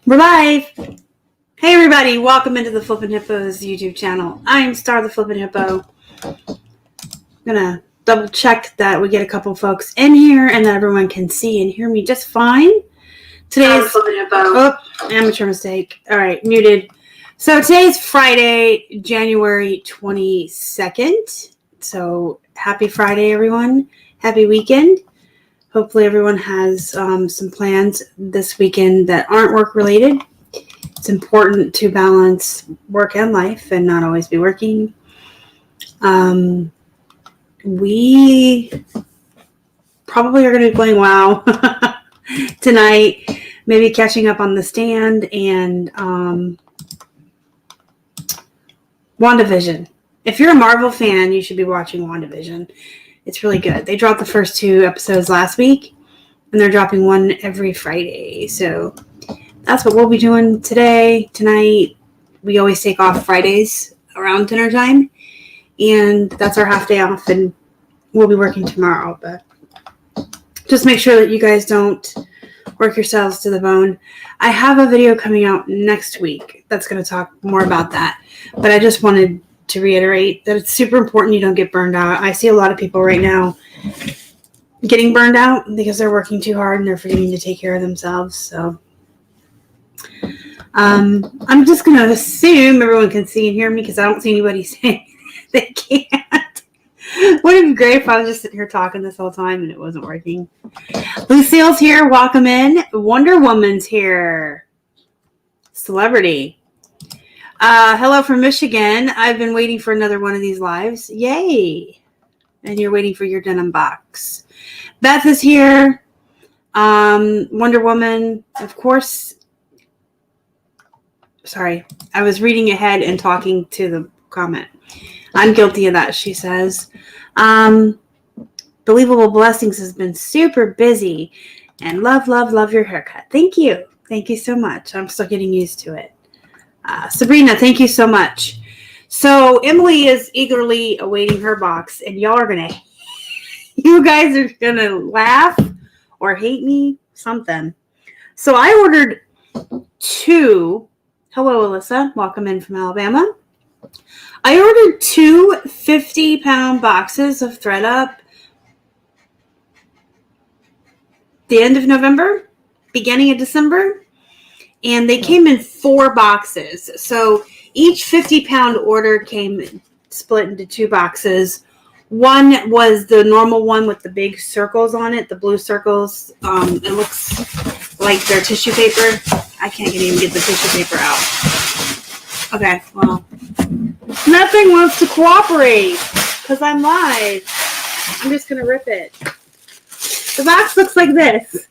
We're live. Hey everybody, welcome into the Flippin' Hippos YouTube channel. I'm Star the Flippin' Hippo. I'm gonna double check that we get a couple folks in here and that everyone can see and hear me just fine. Today's Flippin' Hippo. Oh, amateur mistake. All right, muted. So today's Friday, January 22nd. So happy Friday, everyone. Happy weekend. Hopefully everyone has some plans this weekend that aren't work-related. It's important to balance work and life and not always be working. We probably are going to be playing WoW tonight. Maybe catching up on The Stand and WandaVision. If you're a Marvel fan, you should be watching WandaVision. It's really good. They dropped the first 2 episodes last week, and they're dropping one every Friday. So that's what we'll be doing today, tonight. We always take off Fridays around dinner time, and that's our half day off, and we'll be working tomorrow. But just make sure that you guys don't work yourselves to the bone. I have a video coming out next week that's going to talk more about that, but I just wanted to reiterate that it's super important you don't get burned out. I see a lot of people right now getting burned out because they're working too hard and they're forgetting to take care of themselves. So I'm just going to assume everyone can see and hear me because I don't see anybody saying they can't. Wouldn't it be great if I was just sitting here talking this whole time and it wasn't working? Lucille's here. Welcome in. Wonder Woman's here. Celebrity. Hello from Michigan. I've been waiting for another one of these lives. Yay. And you're waiting for your denim box. Beth is here. Wonder Woman. Of course. Sorry. I was reading ahead and talking to the comment. I'm guilty of that, she says. Believable Blessings has been super busy. And love your haircut. Thank you. Thank you so much. I'm still getting used to it. Sabrina, thank you so much. So Emily is eagerly awaiting her box, and you guys are gonna laugh or hate me, something. So I ordered 2. Hello, Alyssa. Welcome in from Alabama. I ordered 2 50-pound boxes of ThredUp the end of November, beginning of December. And they came in 4 boxes. So each 50-pound order came split into 2 boxes. One was the normal one with the big circles on it, the blue circles. It looks like they're tissue paper. I can't even get the tissue paper out. Okay, well, nothing wants to cooperate because I'm live. I'm just going to rip it. The box looks like this.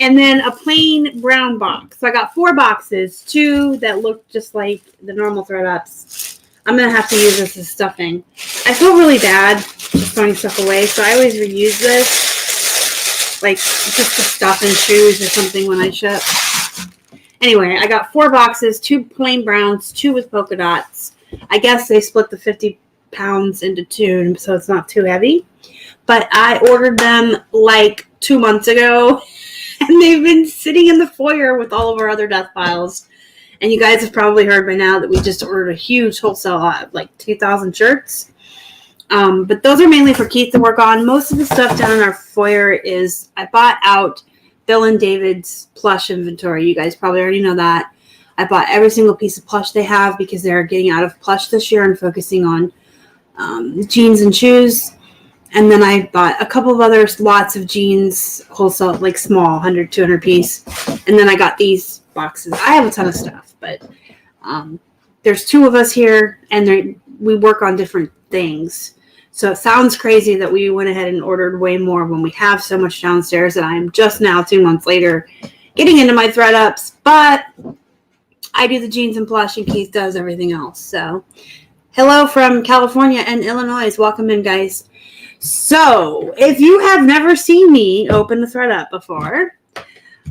And then a plain brown box. So I got 4 boxes, 2 that look just like the normal ThredUps. I'm going to have to use this as stuffing. I feel really bad just throwing stuff away, so I always reuse this, like just to stuff in shoes or something when I ship. Anyway, I got 4 boxes, 2 plain browns, 2 with polka dots. I guess they split the 50 pounds into 2, so it's not too heavy. But I ordered them like 2 months ago. And they've been sitting in the foyer with all of our other death files. And you guys have probably heard by now that we just ordered a huge wholesale lot of like 2,000 shirts. But those are mainly for Keith to work on. Most of the stuff down in our foyer is, I bought out Bill and David's Plush inventory. You guys probably already know that. I bought every single piece of Plush they have because they're getting out of Plush this year and focusing on jeans and shoes. And then I bought a couple of other lots of jeans, wholesale, like small, 100, 200 piece. And then I got these boxes. I have a ton of stuff, but there's 2 of us here, and we work on different things. So it sounds crazy that we went ahead and ordered way more when we have so much downstairs, and I am just now, 2 months later, getting into my ThredUps. But I do the jeans and Plush, and Keith does everything else. So hello from California and Illinois. Welcome in, guys. So, if you have never seen me open the ThredUp before,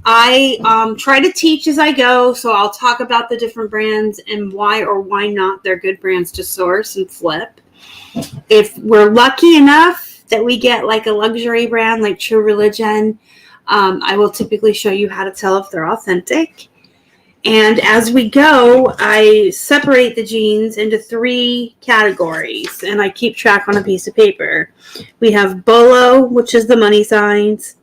I try to teach as I go, so I'll talk about the different brands and why or why not they're good brands to source and flip. If we're lucky enough that we get like a luxury brand like True Religion, I will typically show you how to tell if they're authentic. And as we go, I separate the jeans into 3 categories, and I keep track on a piece of paper. We have Bolo, which is the money signs,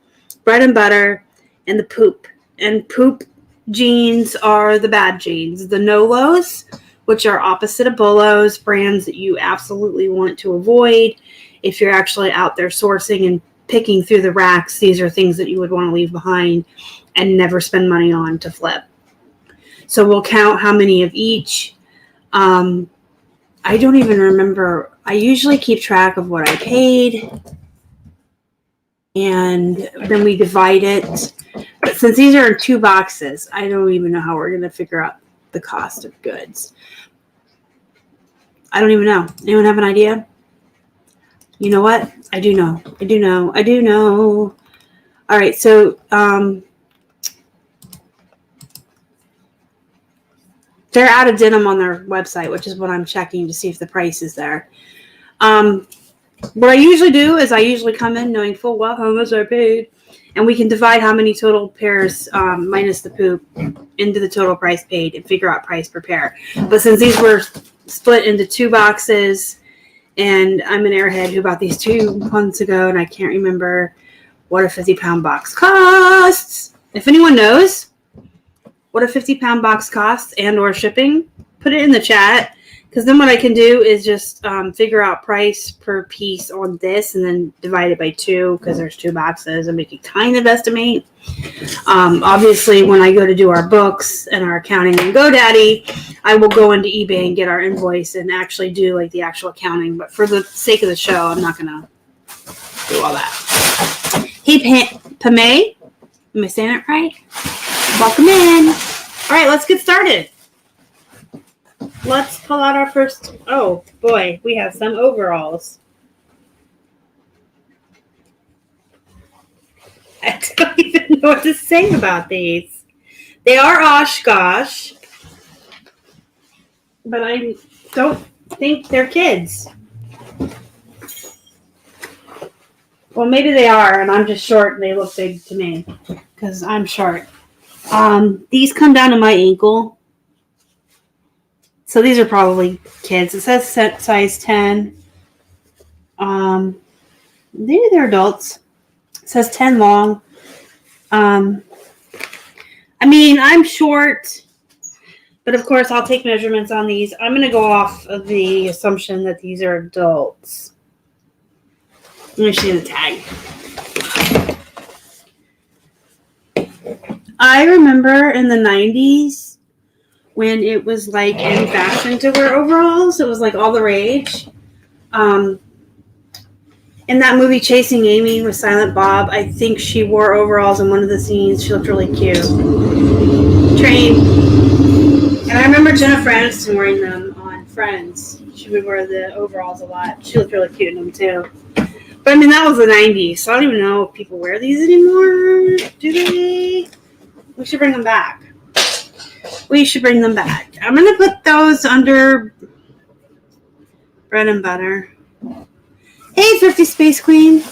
bread and butter, and the poop. And poop jeans are the bad jeans. The no-lows, which are opposite of Bolos, brands that you absolutely want to avoid. If you're actually out there sourcing and picking through the racks, these are things that you would want to leave behind and never spend money on to flip. So we'll count how many of each. I don't even remember. I usually keep track of what I paid. And then we divide it. But since these are in 2 boxes, I don't even know how we're going to figure out the cost of goods. I don't even know. Anyone have an idea? You know what? I do know. I do know. I do know. All right. So, they're out of denim on their website, which is what I'm checking to see if the price is there. What I usually do is I usually come in knowing full well how much I paid, and we can divide how many total pairs minus the poop into the total price paid and figure out price per pair. But since these were split into 2 boxes, and I'm an airhead who bought these 2 months ago, and I can't remember what a 50-pound box costs. If anyone knows what a 50-pound box costs and or shipping, put it in the chat, because then what I can do is just figure out price per piece on this and then divide it by 2, because there's 2 boxes, and we can kind of estimate. Obviously, when I go to do our books and our accounting on GoDaddy, I will go into eBay and get our invoice and actually do like the actual accounting. But for the sake of the show, I'm not going to do all that. Hey, Pame, am I saying it right? Welcome in. All right, let's get started. Let's pull out our first. Oh boy, we have some overalls. I don't even know what to say about these. They are Oshkosh, but I don't think they're kids. Well, maybe they are, and I'm just short and they look big to me because I'm short. These come down to my ankle. So these are probably kids. It says size 10. Maybe they're adults. It says 10 long. I mean, I'm short, but of course I'll take measurements on these. I'm going to go off of the assumption that these are adults. Let me see the tag. I remember in the 90s when it was like in fashion to wear overalls. It was like all the rage. In that movie Chasing Amy with Silent Bob, I think she wore overalls in one of the scenes. She looked really cute. Train. And I remember Jennifer Aniston wearing them on Friends. She would wear the overalls a lot. She looked really cute in them too. But I mean, that was the 90s, so I don't even know if people wear these anymore. Do they? We should bring them back. We should bring them back. I'm going to put those under bread and butter. Hey, Thrifty Space Queen.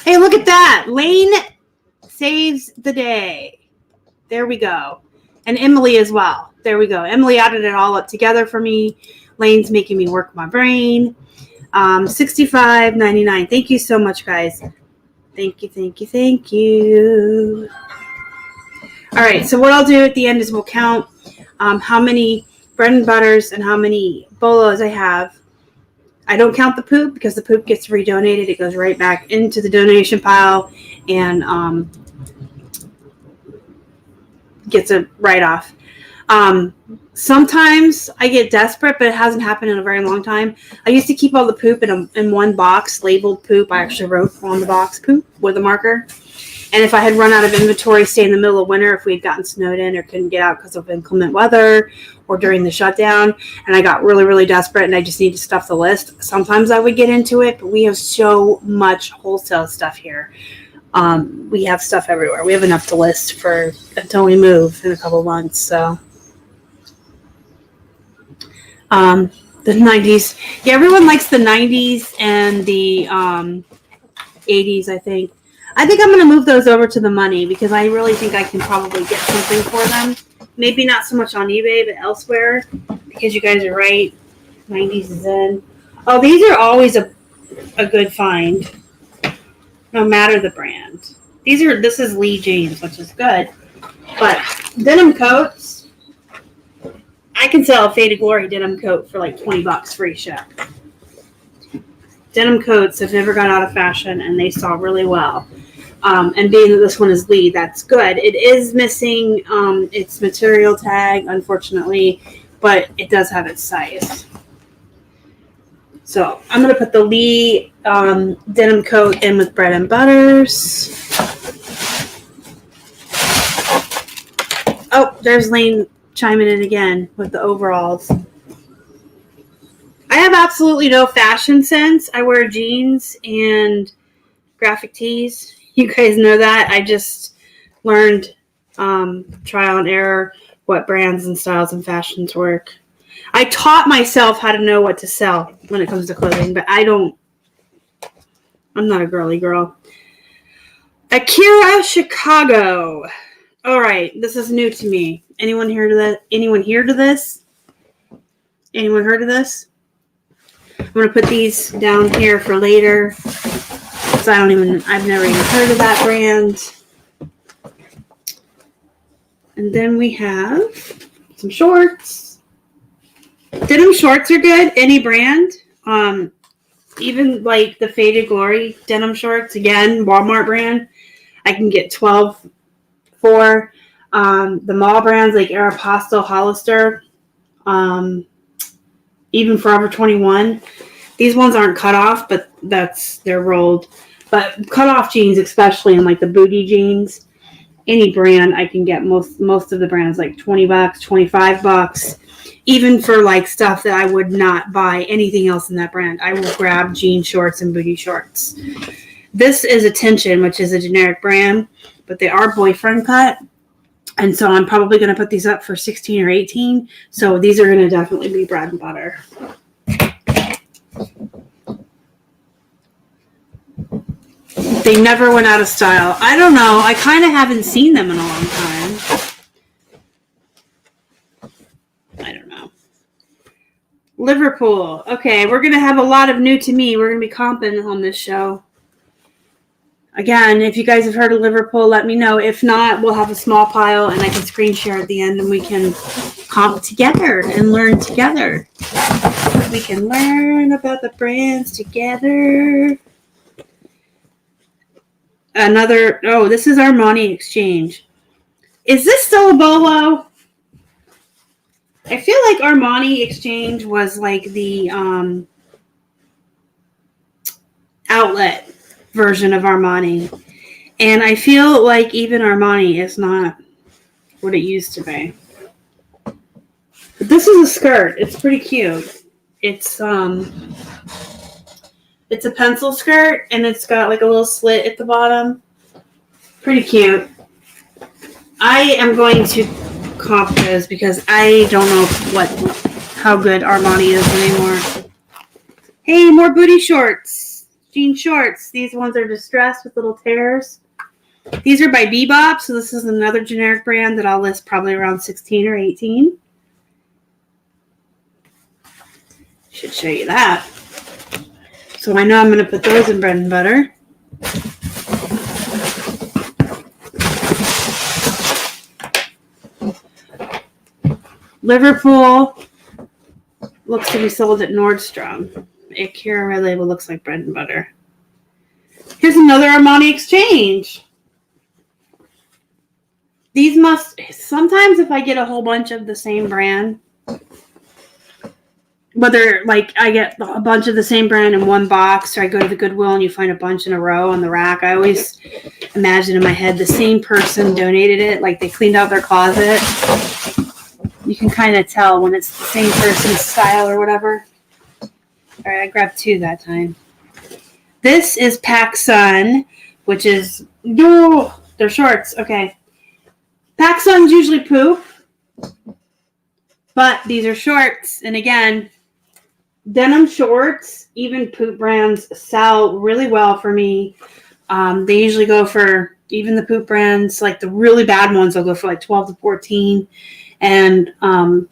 Hey, look at that. Lane saves the day. There we go. And Emily as well. There we go. Emily added it all up together for me. Lane's making me work my brain. $65.99. Thank you so much, guys. Thank you, thank you, thank you. All right, so what I'll do at the end is we'll count how many bread and butters and how many bolos I have. I don't count the poop because the poop gets redonated. It goes right back into the donation pile and gets a write-off. Sometimes I get desperate, but it hasn't happened in a very long time. I used to keep all the poop in one box, labeled poop. I actually wrote on the box poop with a marker. And if I had run out of inventory, say in the middle of winter, if we had gotten snowed in or couldn't get out because of inclement weather or during the shutdown, and I got really, really desperate and I just need to stuff the list, sometimes I would get into it. But we have so much wholesale stuff here. We have stuff everywhere. We have enough to list for until we move in a couple months. So the 90s. Yeah, everyone likes the 90s and the 80s, I think. I think I'm going to move those over to the money because I really think I can probably get something for them. Maybe not so much on eBay, but elsewhere. Because you guys are right. 90s is in. Oh, these are always a good find. No matter the brand. This is Lee James, which is good. But denim coats, I can sell a Faded Glory denim coat for like $20 free ship. Denim coats have never gone out of fashion, and they sell really well. And being that this one is Lee, that's good. It is missing its material tag, unfortunately, but it does have its size. So I'm going to put the Lee denim coat in with bread and butters. Oh, there's Lane chiming in again with the overalls. I have absolutely no fashion sense. I wear jeans and graphic tees. You guys know that. I just learned trial and error what brands and styles and fashions work. I taught myself how to know what to sell when it comes to clothing, but I'm not a girly girl. Akira Chicago. All right, this is new to me. Anyone heard of this? Anyone heard of this? I'm going to put these down here for later. So I've never even heard of that brand. And then we have some shorts. Denim shorts are good, any brand. Even like the Faded Glory denim shorts, again, Walmart brand. I can get 12 for. The mall brands like Aeropostale, Hollister, even Forever 21. These ones aren't cut off, but they're rolled. But cut off jeans, especially in like the booty jeans, any brand I can get most of the brands like $20, $25. Even for like stuff that I would not buy anything else in that brand, I will grab jean shorts and booty shorts. This is Attention, which is a generic brand, but they are boyfriend cut. And so I'm probably going to put these up for 16 or 18. So these are going to definitely be bread and butter. They never went out of style. I don't know. I kind of haven't seen them in a long time. I don't know. Liverpool. Okay, we're going to have a lot of new to me. We're going to be comping on this show. Again, if you guys have heard of Liverpool, let me know. If not, we'll have a small pile and I can screen share at the end and we can comp together and learn together. We can learn about the brands together. This is Armani Exchange. Is this still a Bolo? I feel like Armani Exchange was like the outlet version of Armani. And I feel like even Armani is not what it used to be. But this is a skirt. It's pretty cute. It's a pencil skirt and it's got like a little slit at the bottom. Pretty cute. I am going to comp those because I don't know how good Armani is anymore. Hey, more booty shorts. Jean shorts. These ones are distressed with little tears. These are by Bebop, so this is another generic brand that I'll list probably around 16 or 18. Should show you that. So I know I'm going to put those in bread and butter. Liverpool looks to be sold at Nordstrom. Akira Red Label looks like bread and butter. Here's another Armani Exchange. Sometimes if I get a whole bunch of the same brand, whether like I get a bunch of the same brand in one box, or I go to the Goodwill and you find a bunch in a row on the rack, I always imagine in my head the same person donated it, like they cleaned out their closet. You can kind of tell when it's the same person's style or whatever. All right, I grabbed 2 that time. This is PacSun, which is... they're shorts. Okay. PacSun's usually poop. But these are shorts. And again, denim shorts, even poop brands, sell really well for me. They usually go for, even the poop brands, like the really bad ones, they'll go for like 12 to 14 and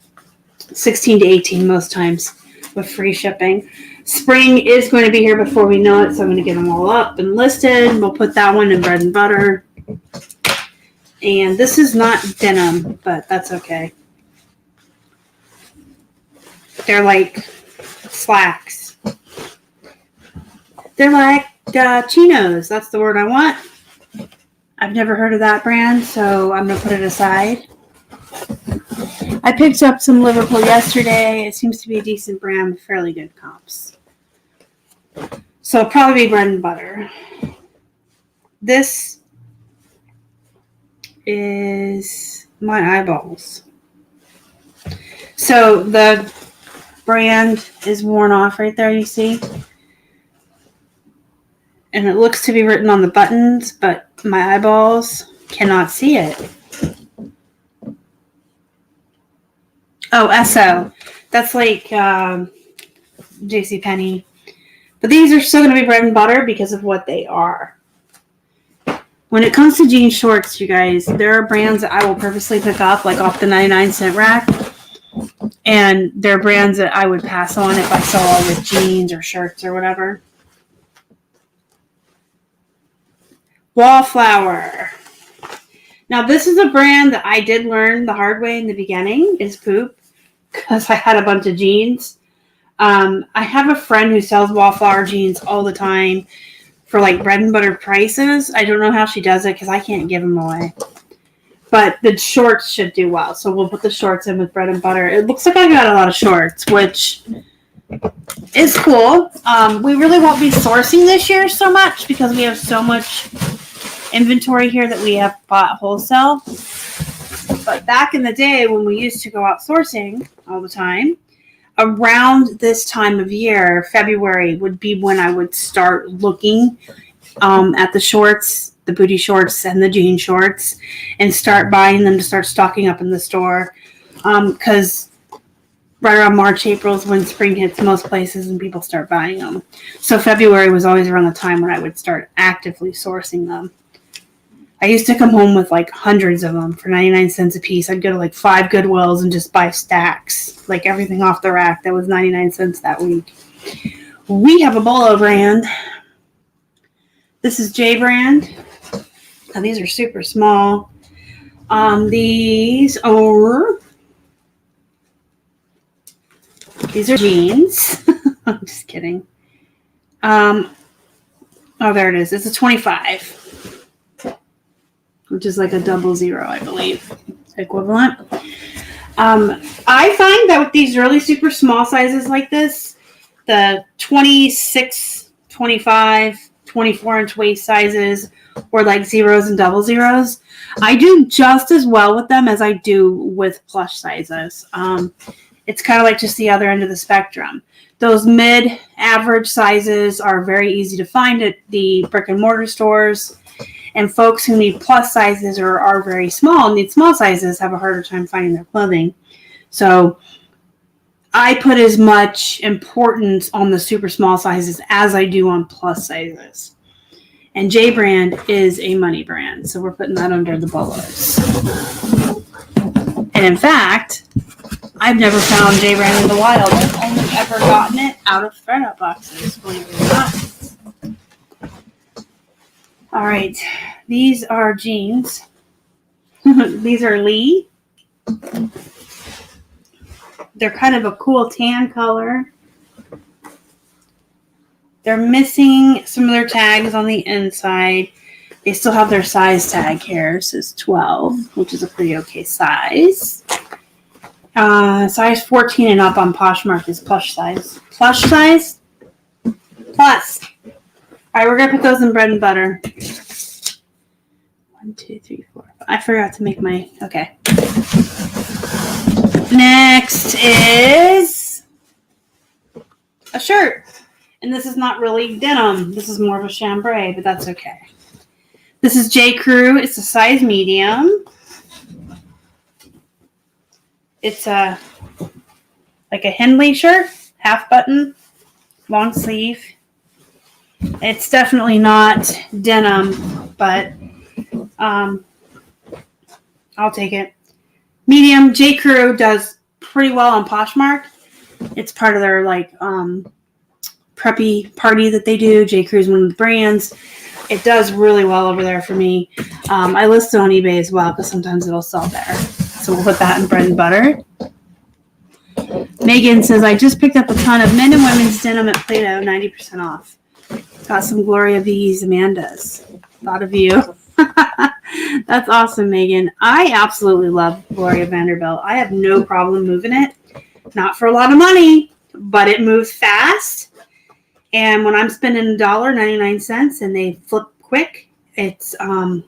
16 to 18 most times with free shipping. Spring is going to be here before we know it, so I'm going to get them all up and listed. We'll put that one in bread and butter. And this is not denim, but that's okay. They're like slacks. They're like chinos. That's the word I want. I've never heard of that brand, so I'm going to put it aside. I picked up some Liverpool yesterday. It seems to be a decent brand with fairly good comps. So it'll probably be bread and butter. This is my eyeballs. So the brand is worn off right there, you see? And it looks to be written on the buttons, but my eyeballs cannot see it. Oh, SO. That's like JCPenney. But these are still going to be bread and butter because of what they are. When it comes to jean shorts, you guys, there are brands that I will purposely pick up, like off the 99-cent rack. And they're brands that I would pass on if I saw with jeans or shirts or whatever. Wallflower. Now, this is a brand that I did learn the hard way in the beginning, is poop, because I had a bunch of jeans. I have a friend who sells Wallflower jeans all the time for like bread and butter prices. I don't know how she does it because I can't give them away. But the shorts should do well. So we'll put the shorts in with bread and butter. It looks like I got a lot of shorts, which is cool. We really won't be sourcing this year so much because we have so much inventory here that we have bought wholesale. But back in the day when we used to go out sourcing all the time, around this time of year, February would be when I would start looking at the shorts, the booty shorts and the jean shorts, and start buying them to start stocking up in the store. Because right around March, April is when spring hits most places and people start buying them. So February was always around the time when I would start actively sourcing them. I used to come home with like hundreds of them for 99 cents a piece. I'd go to like 5 Goodwills and just buy stacks, like everything off the rack that was 99 cents that week. We have a Bolo brand. This is J brand. Now these are super small. These are jeans. I'm just kidding. Oh, there it is. It's a 25. Which is like a 00, I believe, equivalent. I find that with these really super small sizes like this, the 26, 25, 24-inch waist sizes, or like zeros and 00s, I do just as well with them as I do with plush sizes. It's kind of like just the other end of the spectrum. Those mid-average sizes are very easy to find at the brick and mortar stores. And folks who need plus sizes or are very small and need small sizes have a harder time finding their clothing. So I put as much importance on the super small sizes as I do on plus sizes. And J brand is a money brand. So we're putting that under the Bolos. And in fact, I've never found J brand in the wild. I've only ever gotten it out of ThredUp boxes, believe it or not. All right, these are jeans. These are Lee. They're kind of a cool tan color. They're missing some of their tags on the inside. They still have their size tag here. It says 12, which is a pretty okay size. Size 14 and up on Poshmark is plush size. Plush size? Plus. All right, we're going to put those in bread and butter. 1, 2, 3, 4, 5. I forgot to make my... Okay. Next is a shirt. And this is not really denim. This is more of a chambray, but that's okay. This is J. Crew. It's a size medium. It's like a Henley shirt, half button, long sleeve. It's definitely not denim, but I'll take it. Medium. J. Crew does pretty well on Poshmark. It's part of their like preppy party that they do. J. Crew is one of the brands. It does really well over there for me. I list it on eBay as well because sometimes it'll sell there. So we'll put that in bread and butter. Megan says, I just picked up a ton of men and women's denim at Play-Doh, 90% off. Got some Gloria V's Amanda's. Thought of you. That's awesome, Megan. I absolutely love Gloria Vanderbilt. I have no problem moving it. Not for a lot of money, but it moves fast. And when I'm spending $1.99 and they flip quick, it's a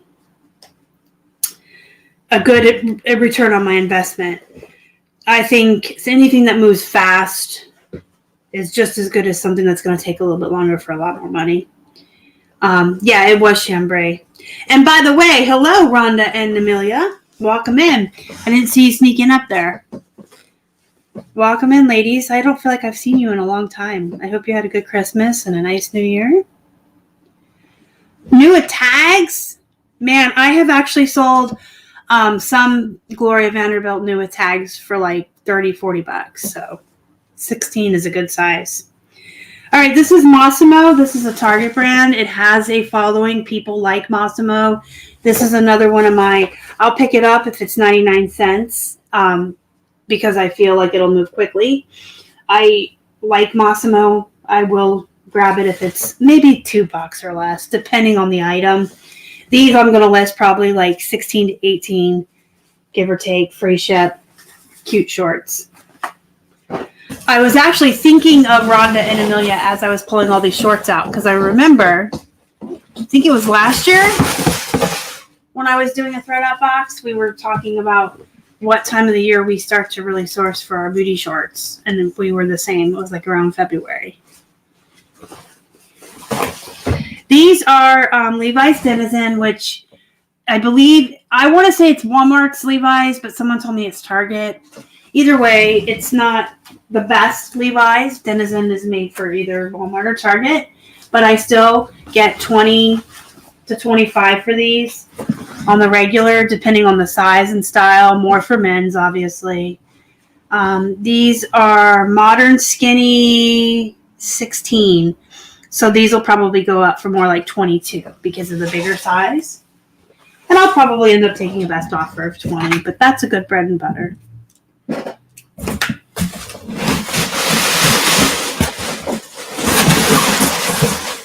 good return on my investment. I think anything that moves fast is just as good as something that's going to take a little bit longer for a lot more money. Yeah, it was chambray. And by the way, hello, Rhonda and Amelia. Welcome in. I didn't see you sneaking up there. Welcome in, ladies. I don't feel like I've seen you in a long time. I hope you had a good Christmas and a nice New Year. New tags? Man, I have actually sold some Gloria Vanderbilt new tags for like $30-$40. So 16 is a good size. All right, this is Massimo. This is a Target brand. It has a following. People like Massimo. This is another one of my, I'll pick it up if it's 99 cents because I feel like it'll move quickly. I like Massimo. I will grab it if it's maybe $2 or less, depending on the item. These I'm going to list probably like 16 to 18, give or take, free ship, cute shorts. I was actually thinking of Rhonda and Amelia as I was pulling all these shorts out because I remember, I think it was last year when I was doing a ThredUp box, we were talking about what time of the year we start to really source for our booty shorts. And if we were the same, it was like around February. These are Levi's Denizen, which I believe, I want to say it's Walmart's Levi's, but someone told me it's Target. Either way, it's not the best Levi's. Denizen is made for either Walmart or Target, but I still get 20 to 25 for these on the regular, depending on the size and style. More for men's, obviously. These are modern skinny 16. So these will probably go up for more like 22 because of the bigger size. And I'll probably end up taking a best offer of 20, but that's a good bread and butter.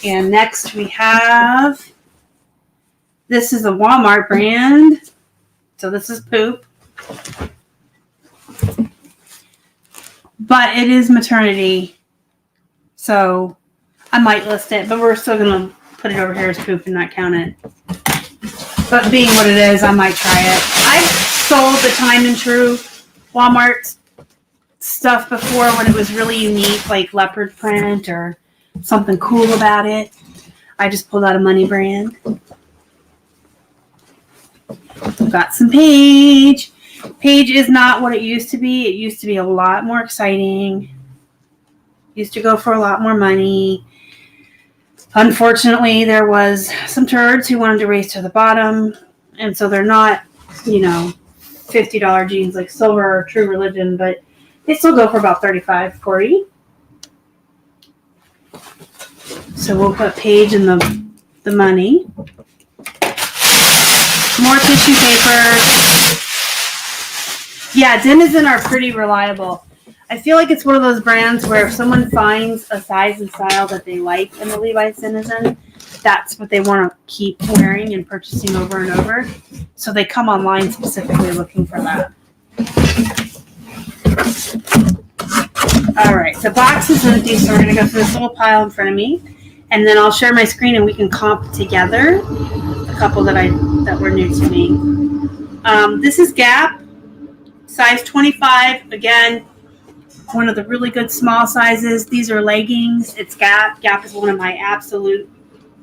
And next we have, this is a Walmart brand. So this is Poop. But it is maternity. So I might list it, but we're still going to put it over here as Poop and not count it. But being what it is, I might try it. I've sold the Time and True Walmart stuff before when it was really unique, like leopard print or something cool about it. I just pulled out a money brand. We've got some Paige. Paige is not what it used to be. It used to be a lot more exciting. Used to go for a lot more money. Unfortunately, there was some turds who wanted to race to the bottom. And so they're not, $50 jeans like Silver or True Religion, but they still go for about $35, $40. So we'll put Paige in the money. More tissue paper. Yeah, Denizen are pretty reliable. I feel like it's one of those brands where if someone finds a size and style that they like in the Levi's Denizen, that's what they want to keep wearing and purchasing over and over. So they come online specifically looking for that. All right, the box is empty, so we're going to go through this little pile in front of me, and then I'll share my screen and we can comp together a couple that were new to me. This is Gap, size 25. Again, one of the really good small sizes. These are leggings. It's Gap. Gap is one of my absolute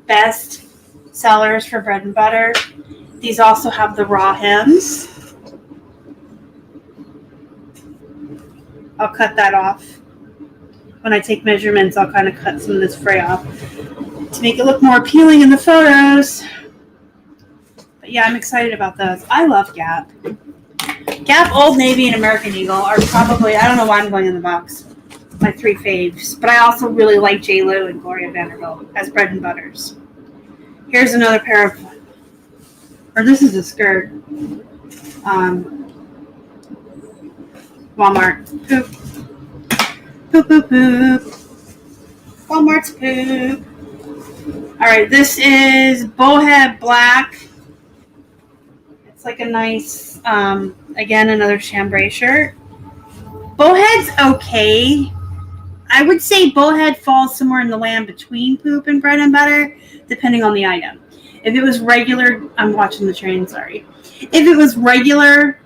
best sellers for bread and butter. These also have the raw hems. I'll cut that off. When I take measurements, I'll kind of cut some of this fray off. to make it look more appealing in the photos. But yeah, I'm excited about those. I love Gap. Gap, Old Navy, and American Eagle are probably, I don't know why I'm going in the box, my 3 faves. But I also really like J.Lo and Gloria Vanderbilt as bread and butters. Here's another pair of, or this is a skirt. Walmart. Poop. Poop, poop, poop. Walmart's poop. Alright, this is Bowhead Black. It's like a nice, again, another chambray shirt. Bowhead's okay. I would say Bowhead falls somewhere in the land between poop and bread and butter, depending on the item. If it was regular, I'm watching the train, sorry. If it was regular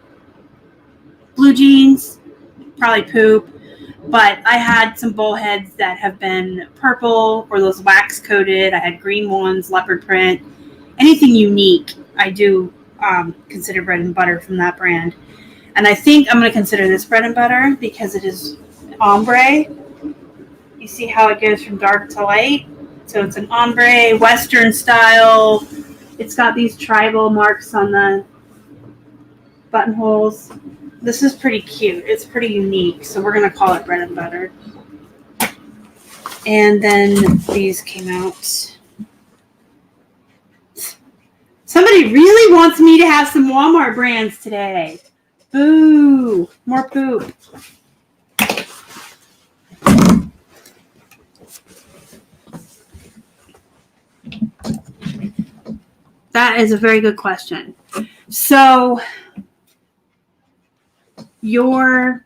blue jeans, probably poop. But I had some Bowheads that have been purple or those wax coated. I had green ones, leopard print. Anything unique, I do consider bread and butter from that brand. And I think I'm going to consider this bread and butter because it is ombre. You see how it goes from dark to light? So it's an ombre, Western style. It's got these tribal marks on the buttonholes. This is pretty cute. It's pretty unique. So we're going to call it bread and butter. And then these came out. Somebody really wants me to have some Walmart brands today. Boo. More poop. That is a very good question. So your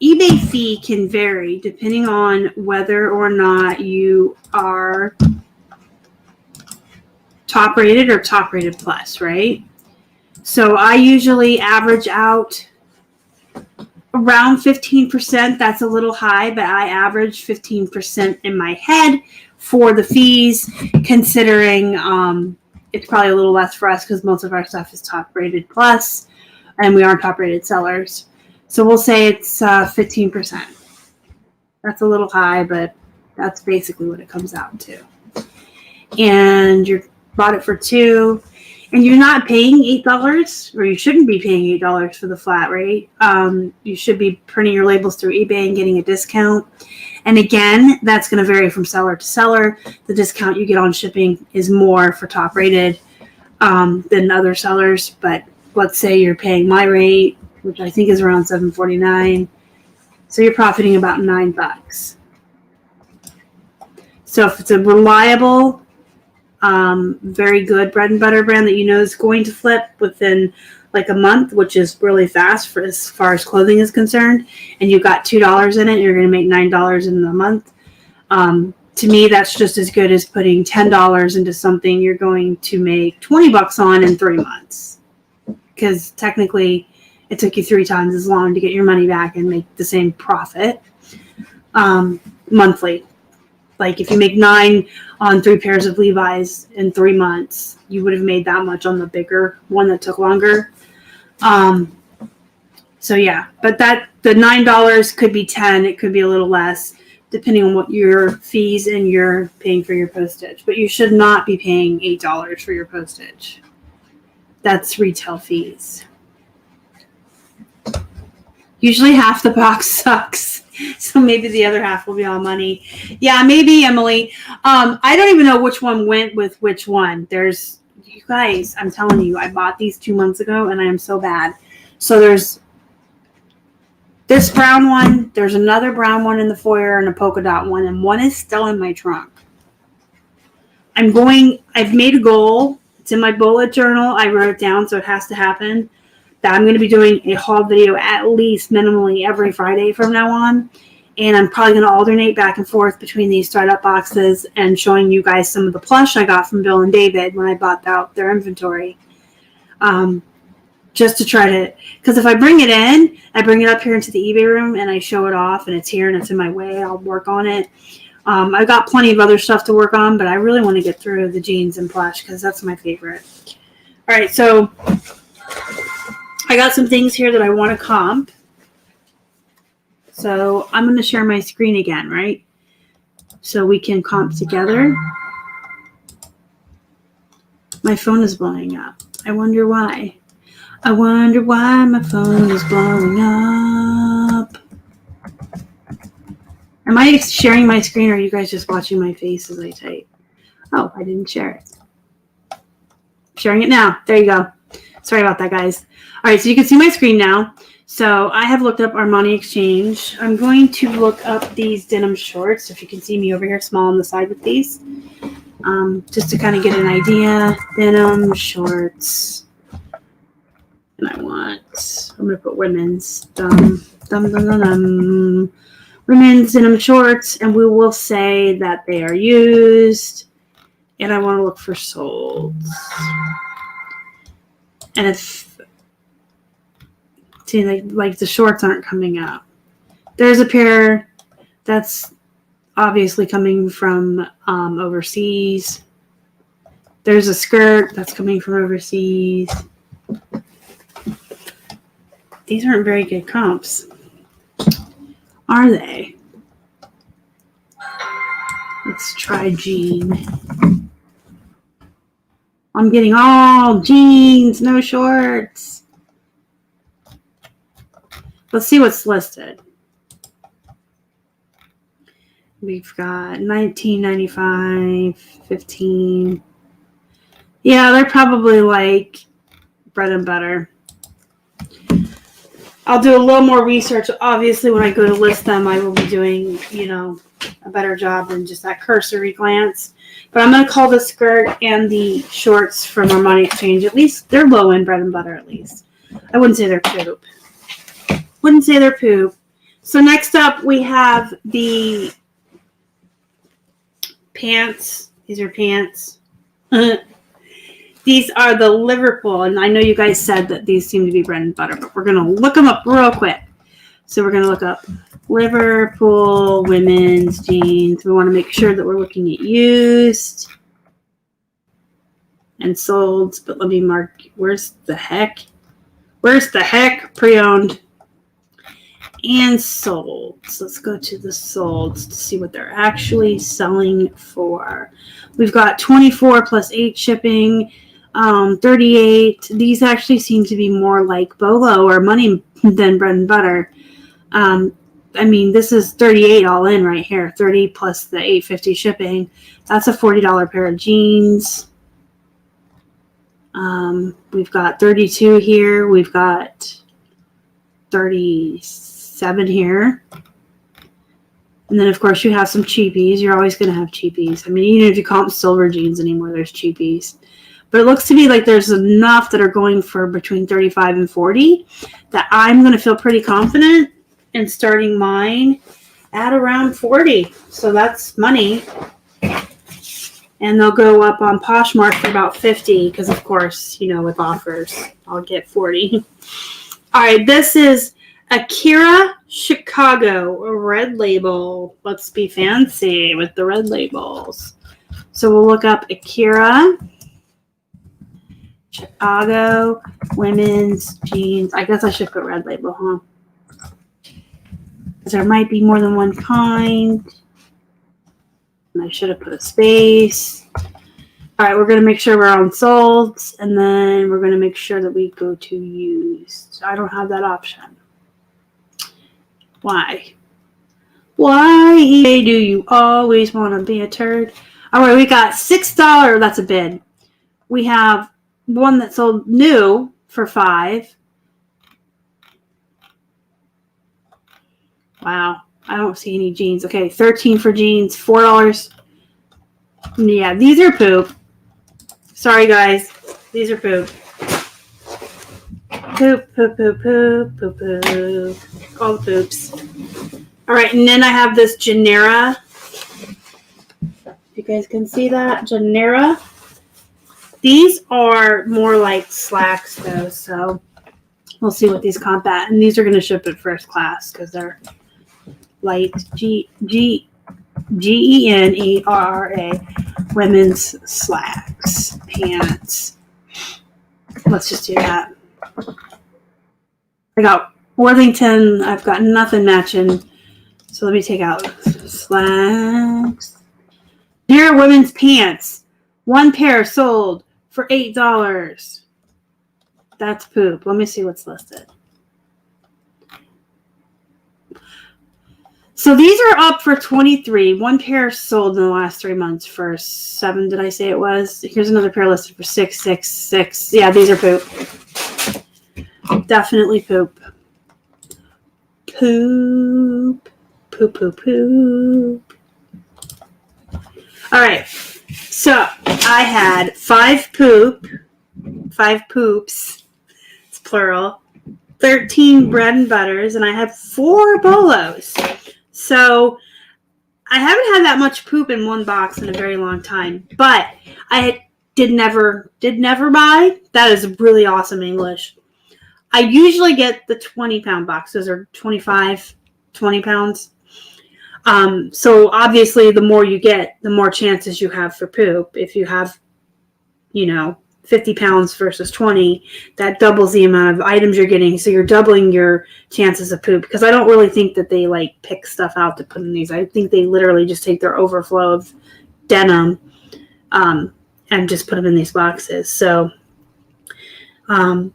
eBay fee can vary depending on whether or not you are top rated or top rated plus, right? So I usually average out around 15%. That's a little high, but I average 15% in my head for the fees, considering it's probably a little less for us because most of our stuff is top rated plus and we aren't top rated sellers. So we'll say it's 15%. That's a little high, but that's basically what it comes out to. And you bought it for $2, and you're not paying $8, or you shouldn't be paying $8 for the flat rate. You should be printing your labels through eBay and getting a discount. And again, that's going to vary from seller to seller. The discount you get on shipping is more for top rated than other sellers. But let's say you're paying my rate, which I think is around $7.49. So you're profiting about $9. So if it's a reliable, very good bread and butter brand that you know is going to flip within like a month, which is really fast for as far as clothing is concerned, and you've got $2 in it, you're going to make $9 in the month. To me, that's just as good as putting $10 into something you're going to make $20 on in 3 months. Because technically, it took you 3 times as long to get your money back and make the same profit monthly. Like if you make 9 on 3 pairs of Levi's in 3 months, you would have made that much on the bigger one that took longer. So yeah, but the $9 could be 10, it could be a little less, depending on what your fees and you're paying for your postage. But you should not be paying $8 for your postage. That's retail fees. Usually half the box sucks. So maybe the other half will be all money. Yeah, maybe, Emily. I don't even know which one went with which one. There's, you guys, I'm telling you, I bought these 2 months ago and I am so bad. So there's this brown one, there's another brown one in the foyer and a polka dot one, and one is still in my trunk. I've made a goal. It's in my bullet journal. I wrote it down, so it has to happen. That I'm going to be doing a haul video at least minimally every Friday from now on. And I'm probably going to alternate back and forth between these ThredUp boxes and showing you guys some of the plush I got from Bill and David when I bought out their inventory. Just to try to, because if I bring it in, I bring it up here into the eBay room and I show it off and it's here and it's in my way, I'll work on it. I've got plenty of other stuff to work on, but I really want to get through the jeans and plush because that's my favorite. All right, so I got some things here that I want to comp. So I'm going to share my screen again, right? so we can comp together. My phone is blowing up. I wonder why. I wonder why my phone is blowing up. Am I sharing my screen, or are you guys just watching my face as I type? Oh, I didn't share it. Sharing it now. There you go. Sorry about that, guys. All right, so you can see my screen now. So I have looked up Armani Exchange. I'm going to look up these denim shorts. If you can see me over here, small on the side with these. Just to kind of get an idea. Denim shorts. And I'm going to put women's. Women's denim shorts. And we will say that they are used. And I want to look for sold. And if, see, like the shorts aren't coming up. There's a pair that's obviously coming from overseas. There's a skirt that's coming from overseas. These aren't very good comps, are they? Let's try jean. I'm getting all jeans, no shorts. Let's see what's listed. We've got $19.95, $15. Yeah, they're probably like bread and butter. I'll do a little more research. Obviously, when I go to list them, I will be doing, a better job than just that cursory glance. But I'm going to call the skirt and the shorts from Armani Exchange. At least they're low end bread and butter, at least. I wouldn't say they're poop. So next up, we have the pants. These are pants. These are the Liverpool. And I know you guys said that these seem to be bread and butter, but we're going to look them up real quick. So we're going to look up Liverpool women's jeans. We want to make sure that we're looking at used and sold. But let me mark. Where's the heck? Pre-owned and sold. So let's go to the sold to see what they're actually selling for. We've got 24 plus 8 shipping, 38. These actually seem to be more like Bolo or money than bread and butter. This is 38 all in right here. 30 plus the $8.50 shipping. That's a $40 pair of jeans. We've got 32 here. We've got 37 here. And then, of course, you have some cheapies. You're always going to have cheapies. Even if you call them silver jeans anymore, there's cheapies. But it looks to me like there's enough that are going for between 35 and 40 that I'm going to feel pretty confident in starting mine at around 40. So that's money. And they'll go up on Poshmark for about 50 because, of course, with offers, I'll get 40. All right, this is Akira Chicago, a red label. Let's be fancy with the red labels. So we'll look up Akira Chicago women's jeans. I guess I should put red label, huh? Because there might be more than one kind. And I should have put a space. All right, we're going to make sure we're on sold, and then we're going to make sure that we go to used. I don't have that option. Why? Why eBay do you always want to be a turd? All right, we got $6. That's a bid. We have one that sold new for $5. Wow, I don't see any jeans. Okay, 13 for jeans, $4. Yeah, these are poop. Sorry, guys. These are poop. Poop, poop, poop, poop, poop, poop. All the poops. All right, and then I have this Genera. You guys can see that? Genera. These are more like slacks, though, so we'll see what these comp at. And these are going to ship at first class because they're light Genera women's slacks, pants. Let's just do that. I got Worthington. I've got nothing matching So let me take out slacks. Here are women's pants. One pair sold for $8. That's poop. Let me see what's listed. So these are up for $23. One pair sold in the last 3 months for $7. Did I say it was? Here's another pair listed for $6.66. Yeah, these are poop. Definitely poop. Poop. Poop, poop, poop. All right. So I had 5 poops. It's plural. 13 bread and butters, and I had 4 bolos. So I haven't had that much poop in one box in a very long time, but I did never buy. That is really awesome English. I usually get the 20-pound box. Those are 20 pounds. So obviously the more you get, the more chances you have for poop. If you have, 50 pounds versus 20, that doubles the amount of items you're getting. So you're doubling your chances of poop, because I don't really think that they pick stuff out to put in these. I think they literally just take their overflow of denim, and just put them in these boxes. So, I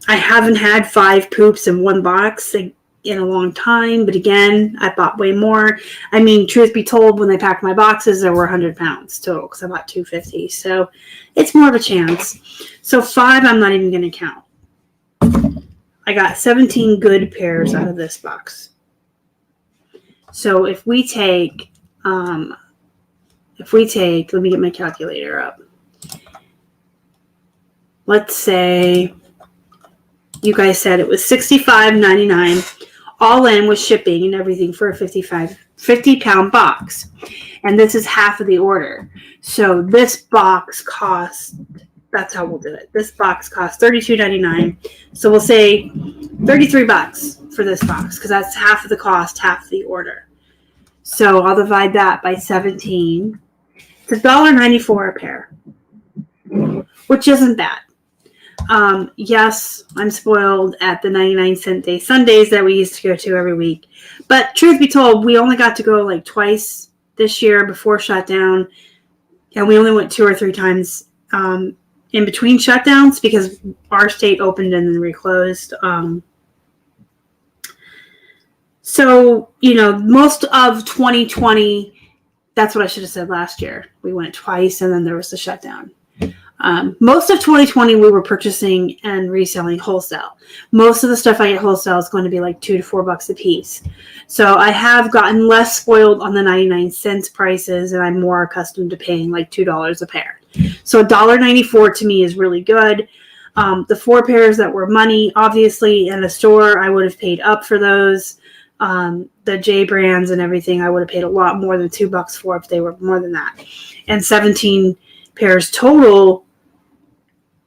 haven't had 5 poops in one box in a long time, but again, I bought way more. I mean, truth be told, when they packed my boxes, there were 100 pounds total, because I bought 250. So it's more of a chance. So 5, I'm not even going to count. I got 17 good pairs out of this box. So if we take, let me get my calculator up. Let's say you guys said it was $65.99 all in with shipping and everything for a 50-pound box. And this is half of the order. So this box costs, that's how we'll do it. This box costs $32.99. So we'll say $33 for this box, because that's half of the cost, half the order. So I'll divide that by 17. It's $1.94 a pair, which isn't bad. Yes, I'm spoiled at the 99-cent day Sundays that we used to go to every week. But truth be told, we only got to go twice this year before shutdown. And we only went 2 or 3 times in between shutdowns, because our state opened and then reclosed. So, most of 2020, that's what I should have said last year. We went twice and then there was the shutdown. Most of 2020, we were purchasing and reselling wholesale. Most of the stuff I get wholesale is going to be $2 to $4 a piece. So I have gotten less spoiled on the 99-cent prices, and I'm more accustomed to paying $2 a pair. So $1.94 to me is really good. The 4 pairs that were money, obviously in a store, I would have paid up for those. The J brands and everything, I would have paid a lot more than $2 for if they were more than that. And 17 pairs total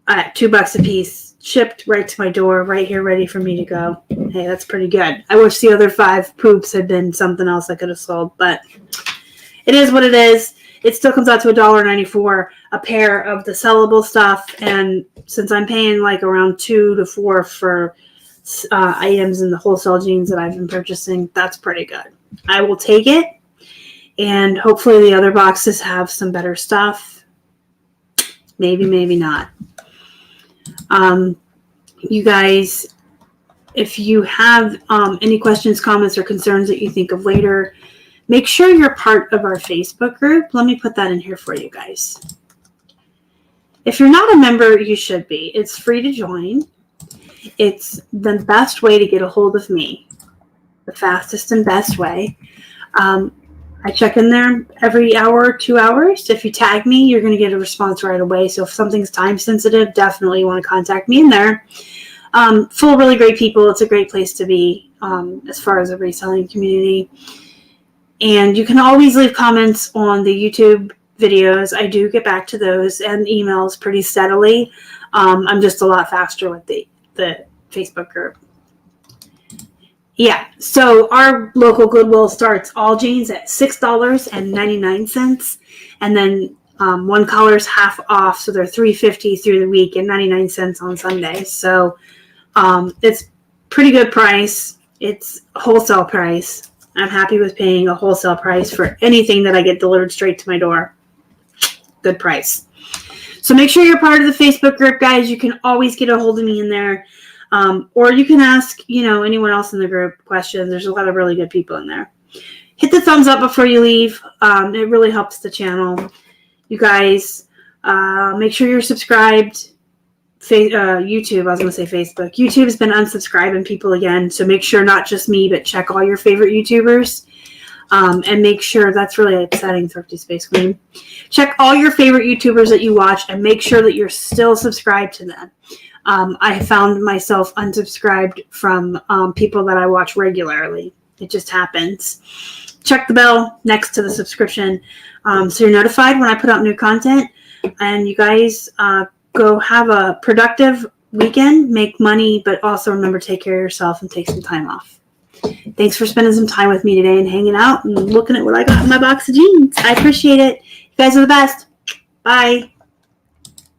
at $2 a piece, shipped right to my door, right here, ready for me to go. Hey, that's pretty good. I wish the other 5 poops had been something else I could have sold, but it is what it is. It still comes out to $1.94 a pair of the sellable stuff, and since I'm paying around $2 to $4 for items in the wholesale jeans that I've been purchasing, that's pretty good. I will take it, and hopefully the other boxes have some better stuff. Maybe, maybe not. You guys, if you have any questions, comments, or concerns that you think of later, make sure you're part of our Facebook group. Let me put that in here for you guys. If you're not a member, you should be. It's free to join. It's the best way to get a hold of me. The fastest and best way. I check in there every hour, 2 hours. If you tag me, you're going to get a response right away. So if something's time sensitive, definitely want to contact me in there. Full of really great people. It's a great place to be as far as a reselling community. And you can always leave comments on the YouTube videos. I do get back to those and emails pretty steadily. I'm just a lot faster with the Facebook group. Yeah, so our local Goodwill starts all jeans at $6.99, and then one collar's half off, so they're $3.50 through the week and 99 cents on Sundays. So it's pretty good price. It's wholesale price. I'm happy with paying a wholesale price for anything that I get delivered straight to my door. Good price. So make sure you're part of the Facebook group, guys. You can always get a hold of me in there. Or you can ask, anyone else in the group questions. There's a lot of really good people in there. Hit the thumbs up before you leave. It really helps the channel. You guys, make sure you're subscribed. YouTube, I was going to say Facebook. YouTube has been unsubscribing people again. So make sure not just me, but check all your favorite YouTubers. And make sure, that's really upsetting, Thrifty Space Queen. Check all your favorite YouTubers that you watch and make sure that you're still subscribed to them. I found myself unsubscribed from people that I watch regularly. It just happens. Check the bell next to the subscription so you're notified when I put out new content. And you guys go have a productive weekend, make money, but also remember to take care of yourself and take some time off. Thanks for spending some time with me today and hanging out and looking at what I got in my box of jeans. I appreciate it. You guys are the best. Bye.